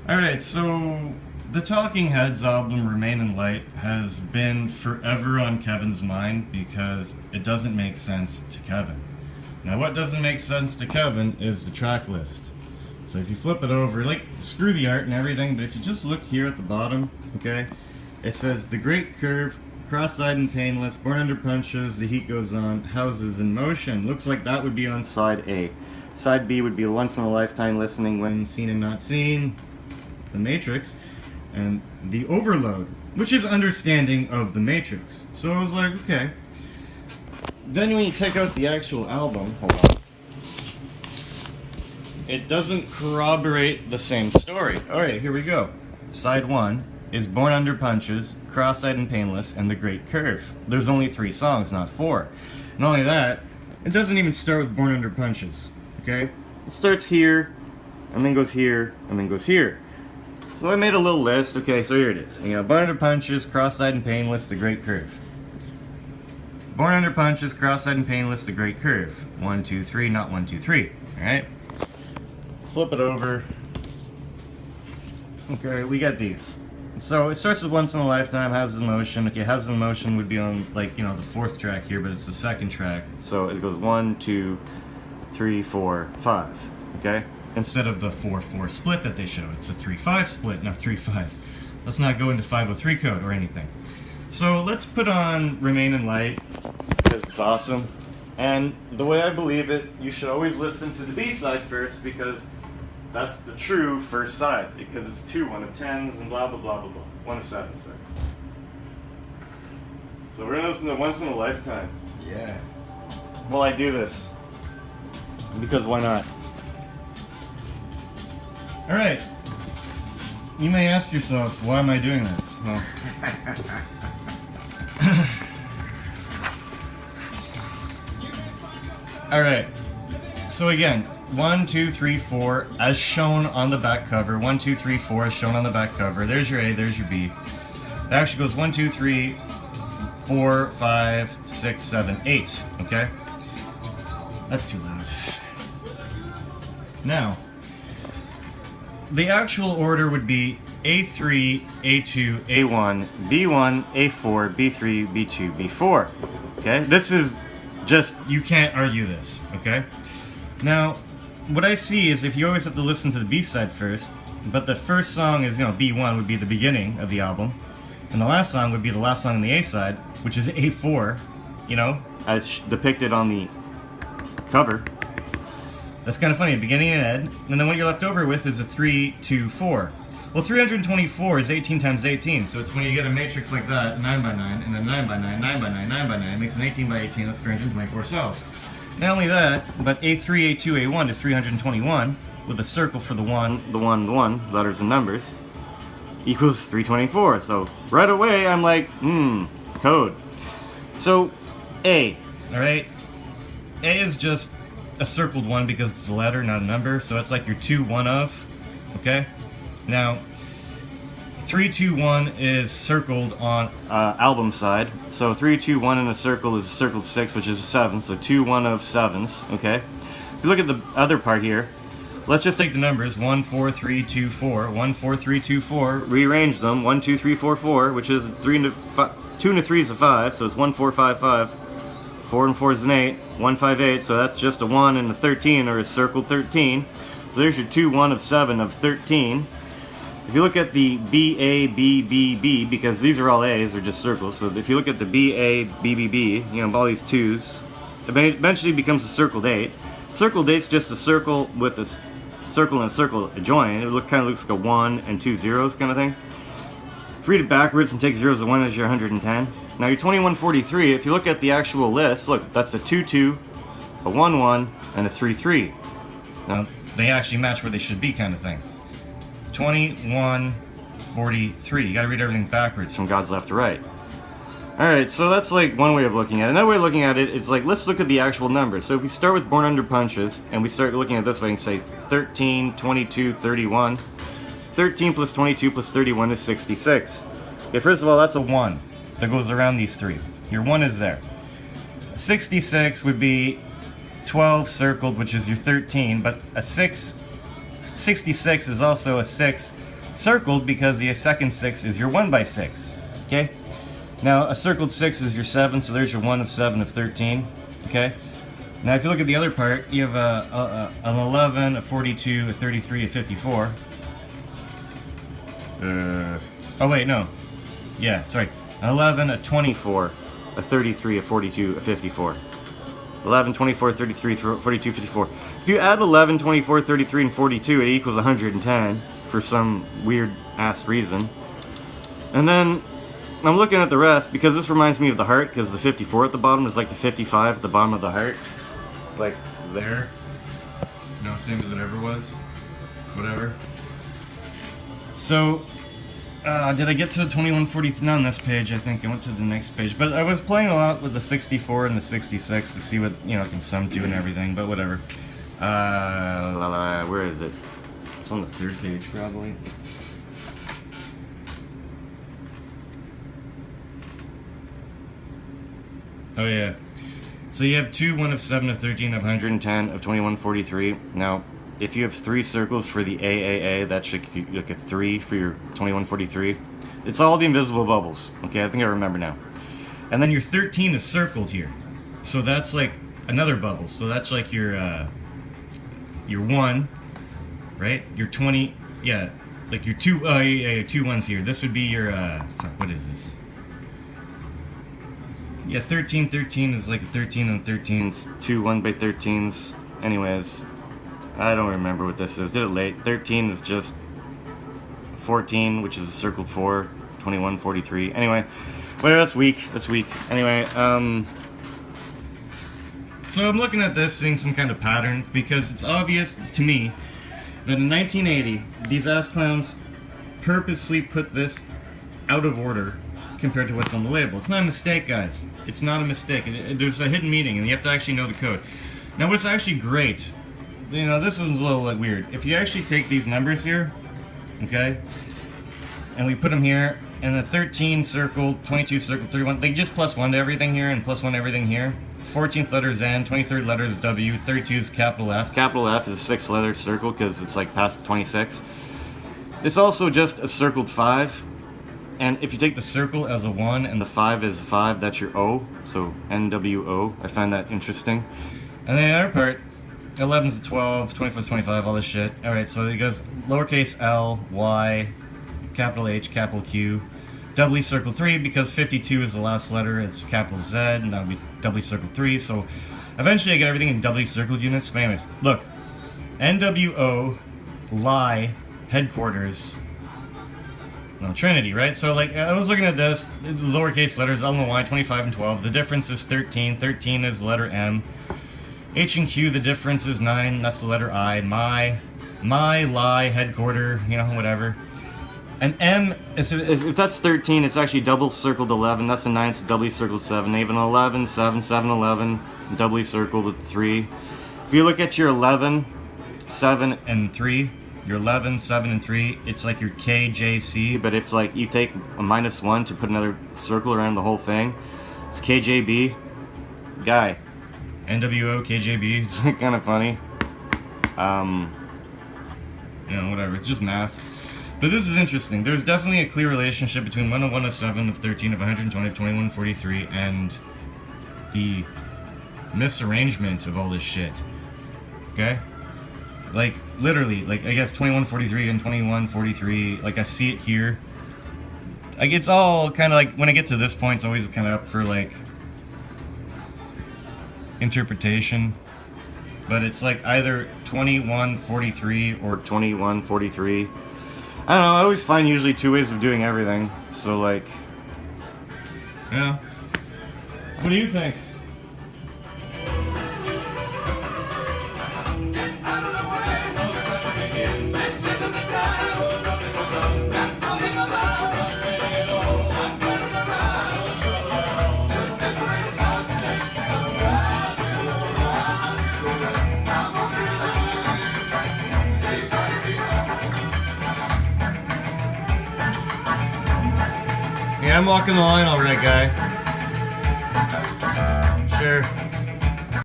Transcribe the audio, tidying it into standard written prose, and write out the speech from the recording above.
Alright, so the Talking Heads album Remain in Light has been forever on Kevin's mind because it doesn't make sense to Kevin. Now what doesn't make sense to Kevin is the track list. So if you flip it over, like, screw the art and everything, but if you just look here at the bottom, okay, it says The Great Curve, Cross-Eyed and Painless, Born Under Punches, The Heat Goes On, Houses in Motion. Looks like that would be on side A. Side B would be Once in a Lifetime Listening When Seen and Not Seen, The Matrix, and The Overload, which is Understanding of The Matrix. So I was like, okay. Then when you take out the actual album, hold on, it doesn't corroborate the same story. Alright, here we go. Side 1 is Born Under Punches, Cross-Eyed and Painless, and The Great Curve. There's only 3 songs, not 4. Not only that, it doesn't even start with Born Under Punches, okay? It starts here, and then goes here, and then goes here. So I made a little list. Okay, so here it is. You know, Born Under Punches, Cross-Eyed and Painless, The Great Curve. Born Under Punches, Cross-Eyed and Painless, The Great Curve. 1, 2, 3, not 1, 2, 3. Alright? Flip it over. Okay, we got these. So it starts with Once in a Lifetime, Houses in Motion. Okay, Houses in Motion would be on, like, you know, the 4th track here, but it's the 2nd track. So it goes 1, 2, 3, 4, 5. Okay? Instead of the 4-4 split that they show. It's a 3-5 split, not 3-5. Let's not go into 503 code or anything. So let's put on Remain in Light, because it's awesome. And the way I believe it, you should always listen to the B-side first, because that's the true first side. Because it's 2, 1 of 10s, and blah blah blah blah blah. 1 of 7s, sorry. So we're gonna listen to Once in a Lifetime. Yeah. Well, I do this. Because why not? Alright, you may ask yourself, why am I doing this? Well, alright, so again, 1, 2, 3, 4, as shown on the back cover. 1, 2, 3, 4, as shown on the back cover. There's your A, there's your B. It actually goes 1, 2, 3, 4, 5, 6, 7, 8, okay? That's too loud. Now, the actual order would be A3, A2, A1, B1, A4, B3, B2, B4. Okay? This is just, you can't argue this. Okay? Now, what I see is if you always have to listen to the B-side first, but the first song is, you know, B1 would be the beginning of the album, and the last song would be the last song on the A-side, which is A4, you know, as depicted on the cover. That's kind of funny, beginning and end, and then what you're left over with is a 3, 2, 4. Well, 324 is 18 times 18, so it's when you get a matrix like that, 9 by 9, and then 9 by 9, 9 by 9, 9 by 9, it makes an 18 by 18, that's 324 cells. Not only that, but A3, A2, A1 is 321, with a circle for the 1, the 1, the 1, letters and numbers, equals 324. So, right away, I'm like, code. So, A, alright? A is just a circled 1 because it's a letter, not a number, so it's like your 2, 1 of, okay? Now, 3, 2, 1 is circled on album side, so 3, 2, 1 in a circle is a circled 6, which is a 7, so 2, 1 of 7s, okay? If you look at the other part here, let's just take the numbers, 1, 4, 3, 2, 4, 1, 4, 3, 2, 4, rearrange them, 1, 2, 3, 4, 4, which is 2 and a 3 is a 5, so it's 1, 4, 5, 5, 4 and 4 is an 8, 1, 5, 8, so that's just a 1 and a 13, or a circled 13. So there's your 2, 1 of 7 of 13. If you look at the B, A, B, B, B, because these are all A's, they're just circles, so if you look at the B, A, B, B, B, you know, all these 2's, it eventually becomes a circled 8. Circled 8's just a circle with a circle and a circle adjoined. It kind of looks like a 1 and 2 zeros kind of thing. If you read it backwards and take zeros and 1 as your 110. Now your 2143, if you look at the actual list, look, that's a 2, 2, a 1, 1, and a 3, 3. Now, they actually match where they should be kind of thing. 2143. You gotta read everything backwards from God's left to right. Alright, so that's like one way of looking at it. Another way of looking at it is like, let's look at the actual numbers. So if we start with Born Under Punches, and we start looking at this way and say 13, 22, 31. 13 plus 22 plus 31 is 66. Okay, first of all, that's a 1 that goes around these 3. Your 1 is there. 66 would be 12 circled, which is your 13, but a 66 is also a 6 circled because the second 6 is your 1 by 6. Okay? Now, a circled 6 is your 7, so there's your 1 of 7 of 13. Okay? Now, if you look at the other part, you have an 11, a 42, a 33, a 54. Oh, wait, no. Yeah, sorry. An 11, a 24, a 33, a 42, a 54. 11, 24, 33, 42, 54. If you add 11, 24, 33, and 42, it equals 110 for some weird-ass reason. And then I'm looking at the rest, because this reminds me of the heart, because the 54 at the bottom is like the 55 at the bottom of the heart. Like, there. You know, same as it ever was. Whatever. So, did I get to the 2143 on this page? I think I went to the next page. But I was playing a lot with the 64 and the 66 to see what, you know, it can sum to and everything, but whatever. Where is it? It's on the 3rd page, probably. Oh, yeah. So you have 2, 1 of 7 of 13 of 110 of 2143. Now, if you have 3 circles for the AAA, that should be like a 3 for your 2143. It's all the invisible bubbles. Okay, I think I remember now. And then your 13 is circled here. So that's like another bubble. So that's like your 1, right? Your 20, yeah, like your 2, your 2 ones here. This would be your, fuck, what is this? Yeah, 13, 13 is like 13 and 13s, 2 1 by 13s. Anyways, I don't remember what this is. Did it late. 13 is just 14, which is a circled 4, 21, 43. Anyway, whatever, that's weak. That's weak. Anyway, so I'm looking at this, seeing some kind of pattern, because it's obvious to me that in 1980, these ass clowns purposely put this out of order compared to what's on the label. It's not a mistake, guys. It's not a mistake. There's a hidden meaning, and you have to actually know the code. Now, what's actually great, you know, this is a little like weird. If you actually take these numbers here, okay, and we put them here, and the 13 circled, 22 circled, 31, they just plus 1 to everything here, and plus 1 to everything here. 14th letter is N, 23rd letter is W, 32 is capital F. Capital F is a 6th letter circle because it's like past 26. It's also just a circled 5. And if you take the circle as a 1 and the 5 is 5, that's your O. So NWO. I find that interesting. And then the other part, 11's a 12, 24's 25, all this shit. Alright, so it goes lowercase L, Y, capital H, capital Q, doubly circle 3 because 52 is the last letter, it's capital Z, and that would be doubly circle 3. So eventually I get everything in doubly circled units. But anyways, look. NWO, lie, headquarters. No, Trinity, right? So, like, I was looking at this, lowercase letters, L and Y, 25 and 12. The difference is 13. 13 is the letter M. H and Q, the difference is 9. That's the letter I. My, lie, headquarter, you know, whatever. And M, if that's 13, it's actually double circled 11. That's a 9, so doubly circled 7. Even 11, 7, 7, 11, doubly circled with 3. If you look at your 11, 7, and 3, your 11, 7, and 3, it's like your KJC, but if like you take a -1 to put another circle around the whole thing, it's KJB. Guy. NWO, KJB, it's kind of funny. You know, whatever, it's just math. But this is interesting. There's definitely a clear relationship between 1 of 1 of 7 of 13 of 120 of 21, 43 and the misarrangement of all this shit. Okay? Like, literally, like, I guess 2143 and 2143, like, I see it here. Like, it's all kind of like, when I get to this point, it's always kind of up for, like, interpretation. But it's, like, either 2143 or 2143. I don't know, I always find usually 2 ways of doing everything. So, like, yeah. What do you think? Yeah, I'm walking the line all right, guy. Sure.